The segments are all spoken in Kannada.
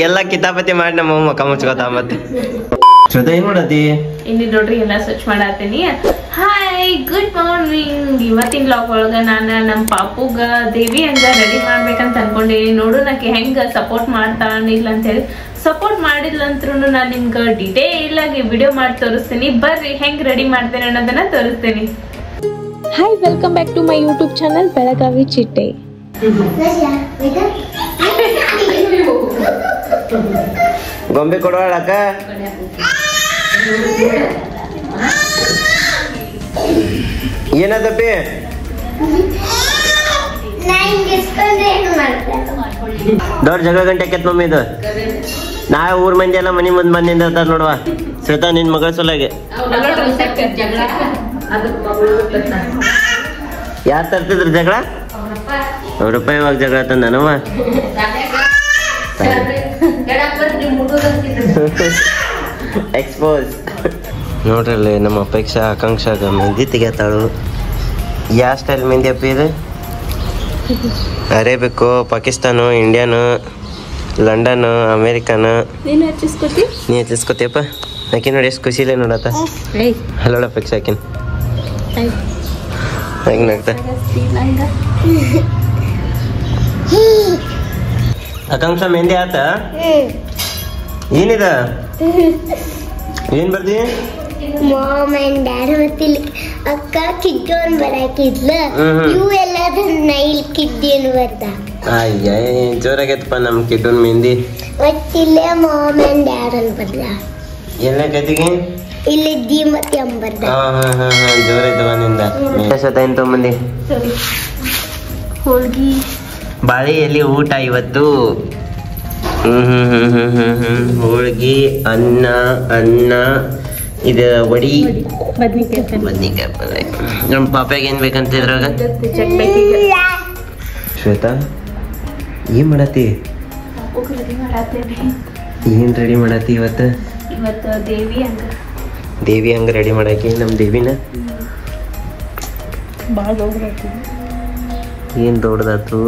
ಎಲ್ಲ ಕಿತಾಪತಿ ಮಾಡಿ ನಮ್ಮ ಮುಖ ಮುಚ್ಕೋತ ಮತ್ತೆ ಶ್ವೇತಾ ಏನ್ ಮಾಡತಿ ಇಲ್ಲಿ ನೋಡ್ರಿ ಎಲ್ಲ ಸ್ವಚ್ಛ ಮಾಡಾತೀನಿ. Hi good morning. ಇವತ್ತಿನ ಬ್ಲಾಗ್ ಒಳಗ ನಾನು ನಮ್ಮ ಪಾಪುಗ ದೇವಿ ಹಂಗ ರೆಡಿ ಮಾಡ್ಬೇಕಂತ ಅನ್ಕೊಂಡೇನಿ. ನೋಡು ನಾಕೆ ಹೆಂಗ ಸಪೋರ್ಟ್ ಮಾಡ್ತಾನಿಲ್ಲ ಅಂತ ಹೇಳಿ. ಸಪೋರ್ಟ್ ಮಾಡಿದ್ಲಂತ್ರು ನಾನು ನಿಮ್ಗೆ ಡಿಟೇಲ್ ಆಗಿ ವಿಡಿಯೋ ಮಾಡಿ ತೋರಿಸ್ತೀನಿ. ಬರ್ರಿ ಹೆಂಗ್ ರೆಡಿ ಮಾಡ್ತೇನೆ ಅನ್ನೋದನ್ನ ತೋರಿಸ್ತೀನಿ. Hi, welcome back to my YouTube channel Belagavi Chitte. ಗೊಂಬೆ ಕೊಡೋಳಕ್ಕ ಏನದಪ್ಪಿ ದೊಡ್ಡ ಜಗಳ ಗಂಟೆ ಕೆತ್ ಮಮ್ಮಿ ಇದು. ನಾಳೆ ಊರ್ ಮಂದಿ ಎಲ್ಲ ಮನಿ ಮುಂದ್ ಬಂದಿಂದ ಅಂತಾರ ನೋಡುವ. ಶ್ವೇತಾ ನಿನ್ ಮಗಳ ಸೊಲಾಗೆ ಯಾರು ತರ್ತಿದ್ರು ಜಗಳ? ಅವ್ರಪ್ಪ ಇವಾಗ ಜಗಳ ತಂದನವ. ಎಕ್ಸ್ಪೋಸ್ ನೋಡ್ರಲ್ಲಿ ನಮ್ಮ ಅಪೇಕ್ಷಾ ಆಕಾಂಕ್ಷಾಗ ಮೆಹಂದಿ ತೆಗಿತಾಳು. ಯಾವ ಸ್ಟೈಲ್ ಮೆಹಂದಿ ಅಪ್ಪ ಇದು? ಅರೇಬಿಕ್ಕು, ಪಾಕಿಸ್ತಾನು, ಇಂಡಿಯಾನು, ಲಂಡನ್, ಅಮೇರಿಕಾನು. ನೀ ಹಚ್ಚಿಸ್ಕೊತಿಯಪ್ಪ. ಆಕಿ ನೋಡಿ ಎಷ್ಟು ಖುಷಿ ಇಲ್ಲ ನೋಡತ್ತ. ಹಲೋಡ ಅಪೇಕ್ಷಾ ಆಕಿನ ಹೆಂಗ್ ನಗ್ತ. ಆಕಾಂಕ್ಷಾ ಮೆಹಂದಿ ಆತ? ಏನಿದ? ಏನ್ ಬರ್ದಿ? ಮಾಮ್ ಅಂಡ್ ಡ್ಯಾಡ್ ಮತ್ತಿಲ್ಲ ಅಕ್ಕ ಕಿದ್ದೋನ್ ಬರಾಕಿದ್ಲ ಇವು ಎಲ್ಲಾದ್ರೂ ನೈಲ್ ಕಿದ್ದೇನು ಬರ್ದ. ಅಯ್ಯ ಜೋರಾಗೈತಪ್ಪ ನಮ್ ಕಿಡ್ಡೋನ್ ಮೆಹಂದಿ. ಮತ್ತಿಲ್ಲೇ ಮಾಮ್ ಅಂಡ್ ಡ್ಯಾಡ್ ಅನ್ ಬರ್ದ. ಎಲ್ಲ ಕತಿಗೆ ಇಲ್ಲಿ ದಿ ಮತ್ತೆ ಅಂಬರ್ದ. ಜೋರ ಐತವ ನಿಂದ. ಏನ್ ತಗೊಂಬಂದಿ? ಹೋಳ್ಗಿ ಬಾಳೆ ಎಲ್ಲಿ ಊಟ ಇವತ್ತು. ಹೋಳ್ಗಿ, ಅನ್ನ ಅನ್ನ ಇದು ವಡಿ, ಬದ್ನಿಕಾಯಿ ಪಲ್ಯ. ನಮ್ಮ ಪಾಪ್ಯಾಗ ಏನ್ ಬೇಕಂತ ಇದ್ರಾಗ? ಶ್ವೇತಾ ಏನ್ ಮಾಡತಿ? ಏನ್ ರೆಡಿ ಮಾಡತಿ ಇವತ್ತು? ದೇವಿ ಹಂಗ ರೆಡಿ ಮಾಡಾಕಿ ನಮ್ ದೇವಿನ. ಏನ್ ದೊಡ್ಡದಾತು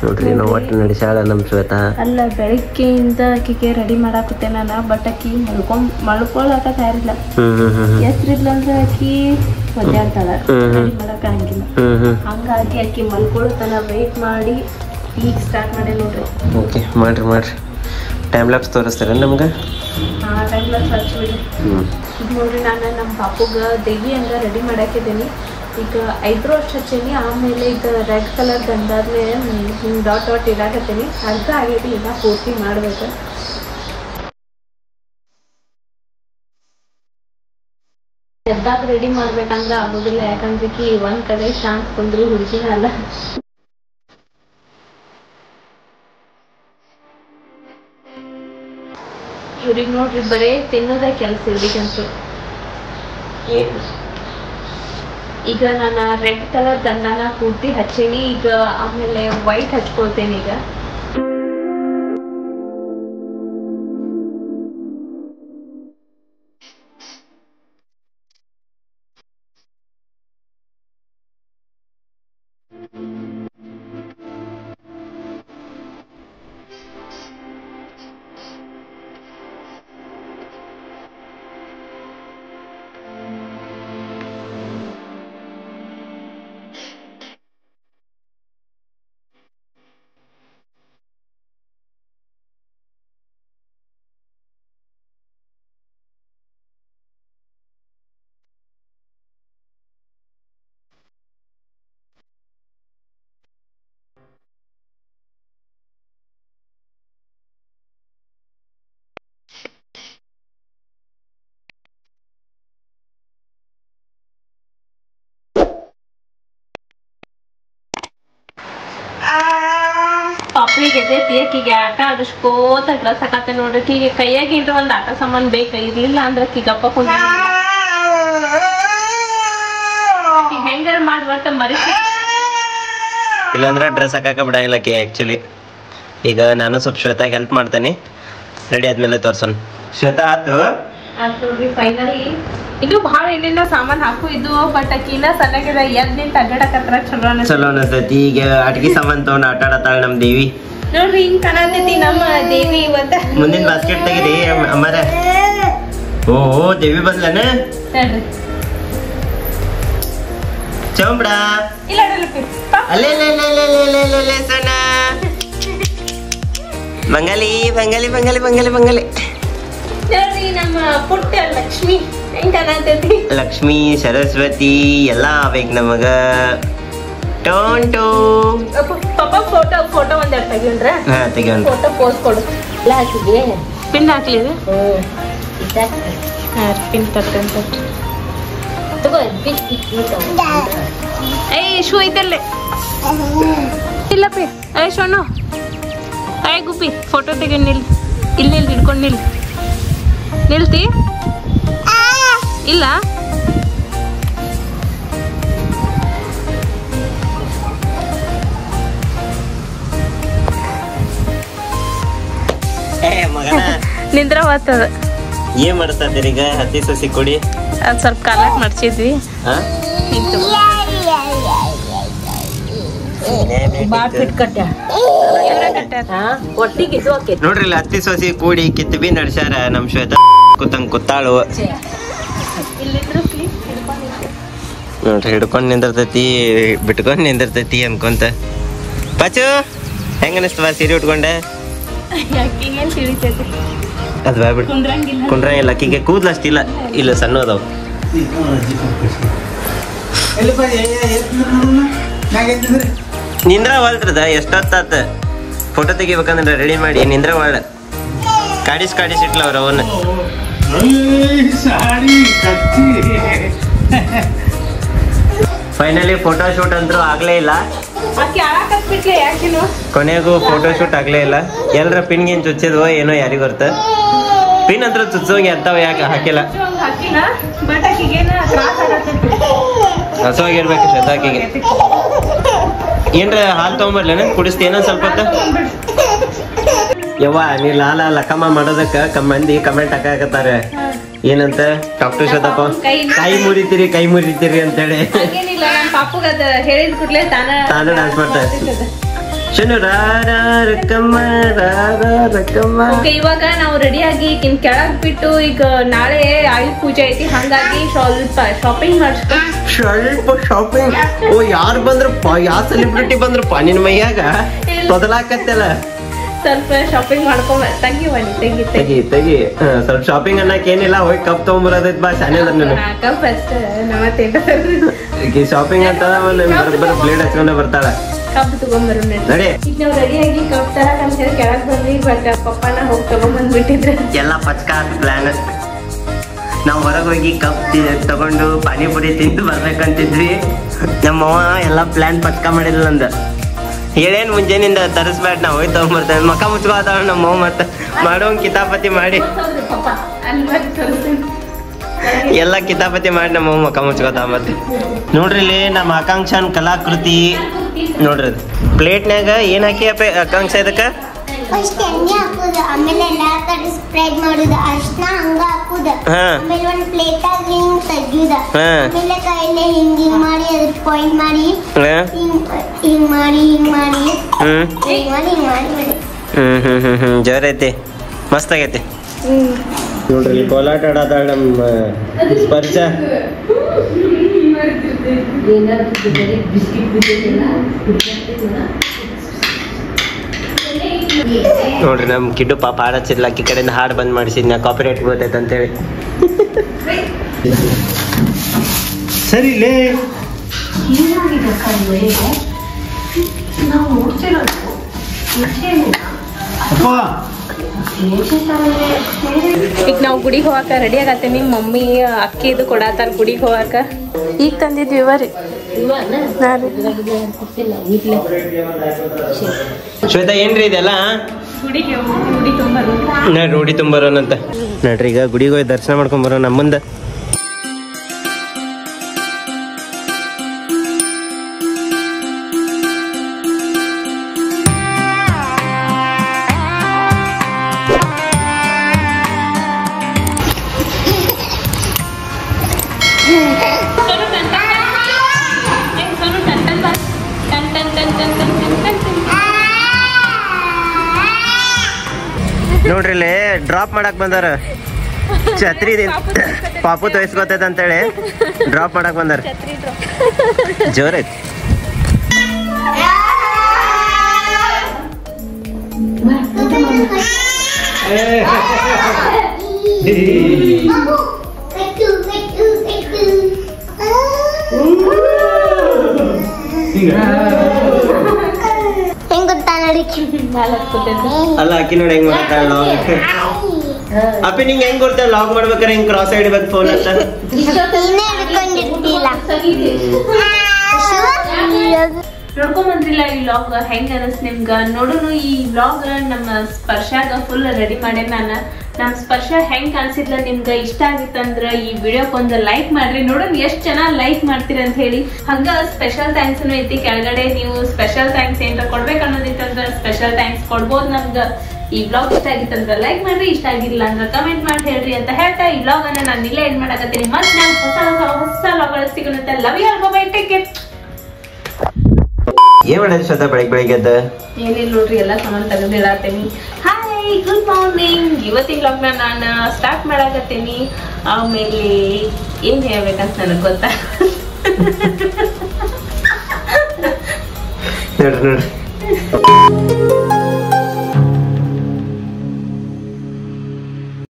ನೋಡ್ರಿ. ನಾವು ಒಟ್ಟು ನಡೆಸಾಳ ನಮ್ ಶ್ವೇತಾ. ಅಲ್ಲ ಬೆಳಗ್ಗೆಯಿಂದ ಆಕಿಗೆ ರೆಡಿ ಮಾಡಾಕುತ್ತೆ ನಾನು. ಬಟ್ ಆಕಿ ಮಲ್ಕೊಳಕ ತಯಾರಿಲ್ಲ. ಹೆಸ್ರಿಲ್ಲ ಅಂದ್ರೆ ಆಕಿ ಒದ್ದಾಡ್ತಾಳ, ರೆಡಿ ಮಾಡಕ್ ಆಗಿಲ್ಲ. ಹಂಗಾಗಿ ಆಕಿ ಮಲ್ಕೊಳತನ ವೇಟ್ ಮಾಡಿ ಈಗ ಸ್ಟಾರ್ಟ್ ಮಾಡಿ ನೋಡ್ರಿ. ಓಕೆ ಮಾಡ್ರಿ ಮಾಡ್ರಿ. ಟೈಮ್ ಲ್ಯಾಪ್ಸ್ ತೋರಿಸ್ತಾರ ನಮ್ಗೆ? ಟೈಮ್ ಲ್ಯಾಪ್ಸ್ ಹಚ್ಬಿಡಿ. ಈಗ ನೋಡ್ರಿ ನಾನು ನಮ್ಮ ಪಾಪುಗ ದೇವಿ ಹಂಗ ರೆಡಿ ಮಾಡಾಕಿದ್ದೀನಿ. ಈಗ ಐಬ್ರೋ ಅಷ್ಟು ಹಚ್ಚೀನಿ. ಆಮೇಲೆ ಈಗ ರೆಡ್ ಕಲರ್ ಬಂದಾದ್ಮೇಲೆ ಹಿಂಗೆ ಡಾಟ್ ಡಾಟ್ ಇಡಾಕತ್ತೀನಿ. ಅರ್ಧ ಆಗೈತಿ, ಇಲ್ಲ ಪೂರ್ತಿ ಮಾಡ್ಬೇಕು. ಎದ್ದಾಗ ರೆಡಿ ಮಾಡ್ಬೇಕಂದ್ರೆ ಆಗೋದಿಲ್ಲ. ಯಾಕಂದ್ರೆ ಒಂದ್ ಕಡೆ ಶಾಂತ್ ಕುಂದ್ರು ಹುಡುಗಿನ ಅಲ್ಲ. ಇವ್ರಿಗೆ ನೋಡ್ರಿ ಬರೇ ತಿನ್ನೋದ ಕೆಲಸ ಇವ್ರಿಗಂತೂ. ಈಗ ನಾನು ರೆಡ್ ಕಲರ್ ದಂಡನ ಪೂರ್ತಿ ಹಚ್ಚೀನಿ. ಈಗ ಆಮೇಲೆ ವೈಟ್ ಹಚ್ಕೊಳ್ತೇನೆ. ಈಗ ಪಾಪಿಗೆ ಎದೈತಿ. ಆಟ ಆಡಿಸ್ಕೋತ ಡ್ರೆಸ್ ಹಾಕತ್ತೆ ನೋಡ್ರಿ. ಈಗ ಕೈಯಾಗಿಂದ ಒಂದ್ ಆಟ ಸಾಮಾನ್ ಬೇಕು. ಇರ್ಲಿಲ್ಲ ಅಂದ್ರೆ ಗಪ್ಪ ಕುಂತ ಹೆಂಗಾರ ಮಾಡಿ ಬರ್ತ ಮರಿಸಿ. ಇಲ್ಲಾಂದ್ರೆ ಡ್ರೆಸ್ ಹಾಕಕ ಬಿಡಂಗಿಲ್ಲ ಕಿ ಆಕ್ಚುಲಿ. ಈಗ ನಾನು ಸ್ವಲ್ಪ ಶ್ವೇತಾ ಹೆಲ್ಪ್ ಮಾಡ್ತೇನೆ. ರೆಡಿ ಆದ್ಮೇಲೆ ತೋರ್ಸೋಣ. ಶ್ವೇತಾ ಆತು ನೋಡ್ರಿ ಫೈನಲಿ. ಇದು ಬಹಳ ಏನೇನೋ ಸಾಮಾನ್ ಹಾಕು ಇದು. ಬಟ್ ಅಕ್ಕಿನ ಸಣ್ಣಗಿದ ಎದ್ ನಿಂತ ಅಡ್ಡಾಡಕತ್ರ ಚಲೋ ಅನಿಸ್ತೈತಿ. ಈಗ ಅಡ್ಗಿ ಸಾಮಾನ್ ತಗೊಂಡ್ ಆಟ ಆಡತಾಳ ನಮ್ ದೇವಿ. ನೋಡ್ರಿ ಹಿಂಗ್ ಕಾಣತೈತಿ ನಮ್ಮ ದೇವಿ ಇವತ್ತ. ಮುಂದಿನ ಬಾಸ್ಕೆಟ್ ತೆಗಿರಿ ಅಮ್ಮಾರ. ಓ ದೇವಿ ಬಂದ್ಲನ ನೋಡ್ರಿ ಚೌಂಬ್ಡ ಇಲ್ಲ ಅಲ್ಲೇ ಸಣ್ಣ ಬಂಗಾಲಿ ಬಂಗಾಲಿ ಬಂಗಾಲಿ ಬಂಗಾಲಿ ಬಂಗಾಲಿ. ನೋಡ್ರಿ ನಮ್ಮ ಪುಟ್ಟ ಲಕ್ಷ್ಮಿ ಹೆಂಗ್ ಕಾಣತೈತಿ. ಲಕ್ಷ್ಮಿ ಸರಸ್ವತಿ ಎಲ್ಲ ಆಗ್ಬೇಕು ನಮಗ. ಟೊಂಟು ಪಾಪ ಫೋಟೋ ಒಂದೆರಡು ತೆಗಿಯೋಣ್ರ. ಹಾ ತೆಗಿಯೋಣ. ಫೋಟೋ ಪೋಸ್ ಕೊಡು. ಎಲ್ಲ ಹಾಕಿದ್ವಿ ಪಿನ್ ಹಾಕ್ಲಿ ಪಿನ್ ತಟ್ಟಂತ ಏಯ್ ಶೂ ಐತಲ್ಲೇ ಇಲ್ಲ ಪಿ ಏ ಶೋನು ಏ ಗುಪ್ಪಿ ಫೋಟೋ ತೆಗಿ ನಿಲ್ ಇಲ್ಲಿ ಹಿಡ್ಕೊಂಡು ನಿಲ್ತಿ ಇಲ್ಲ ನಿಂದ್ರ ಹೋಗ್ತದ. ಏನ್ ಮಾಡ್ತಾ ಇದ್ದೀರಿ ಈಗ? ಹತ್ತಿ ಸಸಿ ಕೊಡಿ. ಅದ್ ಸ್ವಲ್ಪ ಕಾಲಾಕ್ ಮಡ್ಸಿದ್ವಿ. ನೋಡ್ರಿ ಇಲ್ಲಿ ಹತ್ತಿ ಸಸಿ ಕೂಡಿ ಕಿತ್ತಿ ನಡ್ಸ್ಯಾರ. ನಮ್ ಶ್ವೇತ ಕೂತಂಗ್ ಕೂತಾಳು ನೋಡ್ರಿ. ಹಿಡ್ಕೊಂಡ್ ನಿಂದಿರ್ತೈತಿ ಬಿಟ್ಕೊಂಡ್ ನಿಂದಿರ್ತೈತಿ ಅನ್ಕೊಂತ. ಪಾಚು ಹೆಂಗ ಅನಿಸ್ತವ ಸೀರೆ ಉಟ್ಕೊಂಡೆ? ಅದ್ ಬಾಯ್ಬಿಡ್ ಕುಂಡ್ರಂಗಿಲ್ಲ. ಅಕ್ಕಿಗೆ ಕೂದ್ಲು ಅಷ್ಟಿಲ್ಲ. ಇಲ್ಲ ಸಣ್ಣ ಅದಾವ. ನಿಂದ್ರ ವಾಲ್ತ್ರದ ಎಷ್ಟೊತ್ತಾತ ಫೋಟೋ ತೆಗಿಬೇಕಂದ್ರೆ ರೆಡಿ ಮಾಡಿ ನಿಂದ್ರ ವಾಳ ಕಾಡಿಸಿಟ್ಲ ಅವ್ರ ಅವನ್ನ. ಫೈನಲಿ ಫೋಟೋ ಶೂಟ್ ಅಂತೂ ಆಗ್ಲೇ ಇಲ್ಲ. ಕೊನೆಗೂ ಫೋಟೋ ಶೂಟ್ ಆಗ್ಲೇ ಇಲ್ಲ. ಎಲ್ರ ಪಿನ್ ಗೇನ್ ಚುಚ್ಚಿದ್ವೋ ಏನೋ ಯಾರಿಗ ಗೊತ್ತ. ಪಿನ್ ಅಂತ ಚುಚ್ಚೋಗಿ ಅಂತಾವ ಯಾಕೆ ಹಾಕಿಲ್ಲ. ಹಸವಾಗಿರ್ಬೇಕು ಶ್ರದ್ಧಾಕಿಗೆ. ಏನ್ರ ಹಾಲು ತಗೊಂಬರ್ಲೇನ ಕುಡಿಸ್ತೇನ ಸ್ವಲ್ಪ ಹೊತ್ತ? ಯವ್ವ ನೀ ಲಾಲ ಲಕ್ಕಮ್ಮ ಮಾಡೋದಕ್ಕ ಮಂದಿ ಕಮೆಂಟ್ ಹಾಕಾಕತ್ತಾರೆ. ಏನಂತ? ಡಾಕ್ಟರ್ ಶ್ರದ್ಧಪ್ಪ ಕೈ ಮುರಿತೀರಿ ಅಂತೇಳಿ ತಾನು ಡಾನ್ಸ್ ಮಾಡ್ತಾರೆ. ಶನು ರಕ್ಕಮ್ಮ ಇವಾಗ ನಾವು ರೆಡಿ ಆಗಿ ಕೆಳಗ್ ಬಿಟ್ಟು ಈಗ ನಾಳೆ ಆಯುಧ ಪೂಜೆ ಐತಿ. ಹಂಗಾಗಿ ಸ್ವಲ್ಪ ಶಾಪಿಂಗ್ ಶಾಪಿಂಗ್. ಓ ಯಾರು ಬಂದ್ರಪ್ಪ? ಯಾವ ಸೆಲೆಬ್ರಿಟಿ ಬಂದ್ರಪ್ಪ ನಿನ್ ಮೈಯಾಗ? ತೊದಲಾಕತ್ತಲ್ಲ. ಸ್ವಲ್ಪ ಶಾಪಿಂಗ್ ಮಾಡ್ಕೊಂಡ್ ತೆಗಿ ಸ್ವಲ್ಪ ಶಾಪಿಂಗ್ ಅನ್ನಕ್ ಏನಿಲ್ಲ. ಹೋಗಿ ಕಪ್ ತಗೊಂಬರೋದೈತ್ ಬಾ ಶಾನೆ ಕಪ್ ಅಷ್ಟ ಶಾಪಿಂಗ್ ಅಂತ ಬರೋಬ್ಬರ ಬ್ಲೇಡ್ ಹಚ್ಕೊಂಡೆ ಬರ್ತಾಳ. ಕಪ್ ತಗೊಂಡ್ಬರೋಣ ನಡಿ. ಈಗ ನಾವು ರೆಡಿ ಆಗಿ ಕಪ್ ತರಕ್ ಅಂತ ಹೇಳಿ ಕೆಳಗ್ ಬಂದ್ವಿ. ಬಟ್ ಪಪ್ಪನ ಹೋಗಿ ತಗೊಂಡ್ಬಂದ್ಬಿಟ್ಟಿದ್ರೆ ಎಲ್ಲ ಪಚ್ಕ ಪ್ಲಾನ್. ನಾವ್ ಹೊರಗೆ ಹೋಗಿ ಕಪ್ ತಗೊಂಡು ಪಾನಿಪುರಿ ತಿಂದು ಬರ್ಬೇಕಂತಿದ್ವಿ. ನಮ್ಮವ್ವ ಎಲ್ಲ ಪ್ಲಾನ್ ಪಚ್ಕ ಮಾಡಿದ್ಲ ಅಂದ. ಹೇಳೇನ್ ಮುಂಜಾನಿಂದ ತರಿಸ್ಬೇಡ ನಾ ಹೋಗಿ ತಗೊಂಡ್ಬರ್ತೇವೆ. ಮಕ್ಕ ಮುಚ್ಕೋತಾವ ನಮ್ಮವ್ವ. ಮತ್ತ ಮಾಡೋಂಗ್ ಕಿತಾಪತಿ ಮಾಡಿ ಎಲ್ಲ ಕಿತಾಪತಿ ಮಾಡಿ ನಮ್ಮವ್ವ ಮಕ್ಕ ಮುಚ್ಕೋತಾವ. ಮತ್ತೆ ನೋಡ್ರಿ ಇಲ್ಲಿ ನಮ್ಮ ಆಕಾಂಕ್ಷನ್ ಕಲಾಕೃತಿ ನೋಡ್ರಿ. ಪ್ಲೇಟ್ನ್ಯಾಗ ಏನ್ ಹಾಕಿ ಆಕಾಂಕ್ಷ ಇದಕ್ಕ? ಫಸ್ಟ್ ಎಣ್ಣೆ ಹಾಕುದು, ಆಮೇಲೆ ಎಲ್ಲಾ ತರ ಸ್ಪ್ರೆಡ್ ಮಾಡುದು, ಅರ್ಶನ ಹಂಗ ಹಾಕುದ, ಆಮೇಲೆ ಒಂದ್ ಪ್ಲೇಟ್ ಆಗ ಹಿಂಗ್ ತೆಗಿಯುದ, ಆಮೇಲೆ ಕೈಲೇ ಹಿಂಗ್ ಮಾಡಿ ಅದ್ರ ಪಾಯಿಂಟ್ ಮಾಡಿ ಹಿಂಗ್ ಮಾಡಿ ಜೋರ್ ಐತಿ, ಮಸ್ತ್ ಆಗೈತಿ. ನೋಡ್ರಿ ಕೋಲಾಟ ಆಡತಾಳ ನಮ್ಮ ಸ್ಪರ್ಶ. ನೋಡ್ರಿ ನಮ್ ಕಿಡ್ಡು ಪಾಪ ಹಾಡಚ್ಚಿರ್ಲ. ಅಕ್ಕಿ ಕಡೆಯಿಂದ ಹಾಡು ಬಂದ್ ಮಾಡಿಸಿದ್ನ ಕಾಪಿರೈಟ್ ಬರ್ತೈತೆ ಅಂತೇಳಿ. ಸರಿ ಈಗ ನಾವು ಗುಡಿಗೆ ಹೋಗಾಕ ರೆಡಿ ಆಗತ್ತೇನಿ. ಮಮ್ಮಿ ಅಕ್ಕಿ ಇದು ಕೊಡತಾರ ಗುಡಿಗೆ ಹೋಗಾಕ. ಈಗ ತಂದಿದ್ವಿ ಇವರಿ. ಶ್ವೇತಾ ಏನ್ರಿ ಇದೆಲ್ಲ? ರೂಢಿ ತುಂಬರೋನಂತ ನೋಡ್ರಿ. ಈಗ ಗುಡಿಗೆ ಹೋಗಿ ದರ್ಶನ ಮಾಡ್ಕೊಂಡ್ ಬರೋ ನಮ್ಮ ಮುಂದೆ. ನೋಡ್ರಿ ಇಲ್ಲಿ ಡ್ರಾಪ್ ಮಾಡಕ್ ಬಂದಾರ ಛತ್ರಿ ಪಾಪು ತೋರಿಸ್ಕೊತೈತೆ ಅಂತೇಳಿ ಡ್ರಾಪ್ ಮಾಡಕ್ ಬಂದಾರ ಜೋರೈತಿ ಹೆಂಗ್ ಗೊತ್ತಾ ನೋಡಿ ಅಲ್ಲ ಅಕ್ಕಿ ನೋಡಿ ಹೆಂಗ್ ಮಾಡ್ತಾಳ ಅಪ್ಪಿ ನಿಂಗೆ ಹೆಂಗ್ ಗೊತ್ತ ಲಾಗ್ ಮಾಡ್ಬೇಕಾರೆ ಹಿಂಗ್ ಕ್ರಾಸ್ ಇಡ್ಬೇಕು ಫೋನ್ ಅಂತ ನೀನೇ ಹಿಡ್ಕೊಂಡಿರ್ತಿಲ್ಲ ನೋಡ್ಕೊಂಡ್ ಬಂದ್ರಿಲ್ಲ ಈ ವ್ಲಾಗ್ ಹೆಂಗ್ ಅನಸ್ ನಿಮ್ಗ ನೋಡುನು ಈ ವ್ಲಾಗ್ ನಮ್ಮ ಸ್ಪರ್ಶಾಗ ಫುಲ್ ರೆಡಿ ಮಾಡೇನ್ ನಾನು ನಮ್ ಸ್ಪರ್ಶ ಹೆಂಗ್ ಕಾಣಿಸಿದ್ಲ ನಿಮ್ಗ ಇಷ್ಟ ಆಗಿತ್ತಂದ್ರ ಈ ವಿಡಿಯೋಕ್ ಒಂದು ಲೈಕ್ ಮಾಡ್ರಿ ನೋಡೋಣ ಎಷ್ಟ್ ಚೆನ್ನಾಗ್ ಲೈಕ್ ಮಾಡ್ತೀರ ಅಂತ ಹೇಳಿ ಹಂಗ ಸ್ಪೆಷಲ್ ಥ್ಯಾಂಕ್ಸ್ ಐತಿ ಕೆಳಗಡೆ ನೀವು ಸ್ಪೆಷಲ್ ಥ್ಯಾಂಕ್ಸ್ ಏನಾರ ಕೊಡ್ಬೇಕು ಅನ್ನೋದಿತ್ತಂದ್ರ ಸ್ಪೆಷಲ್ ಥ್ಯಾಂಕ್ಸ್ ಕೊಡ್ಬೋದು ನಮ್ಗ ಈ ವ್ಲಾಗ್ ಇಷ್ಟ ಆಗಿತ್ತಂದ್ರ ಲೈಕ್ ಮಾಡ್ರಿ ಇಷ್ಟ ಆಗಿಲ್ಲ ಅಂದ್ರ ಕಮೆಂಟ್ ಮಾಡಿ ಹೇಳ್ರಿ ಅಂತ ಹೇಳ್ತಾ ಈ ವ್ಲಾಗ್ ಅನ್ನ ನಾನು ಇಲ್ಲೇ ಎಂಡ್ ಮಾಡಕತ್ತೀನಿ ಮತ್ ನಾನು ಹೊಸ ವ್ಲಾಗ್ ಸಿಗೋಣ love you all bye take care ಏನ್ ಮಾಡೋದು ಶ್ರದ್ಧಾ ಬೆಳಿಗ್ಗೆ ಎದ್ದ ಏನಿಲ್ಲ ನೋಡ್ರಿ ಎಲ್ಲ ಸಾಮಾನ್ ತೆಗೆದಿಡಾತೀನಿ ಹಾಯ್ ಗುಡ್ ಮಾರ್ನಿಂಗ್ ಇವತ್ತಿನ ವ್ಲಾಗ್ನ ನಾನು ಸ್ಟಾರ್ಟ್ ಮಾಡಾಕತ್ತೀನಿ ಆಮೇಲೆ ಏನ್ ಹೇಳ್ಬೇಕಂತ ನನಗೆ ಗೊತ್ತಾ ನೋಡ್ರಿ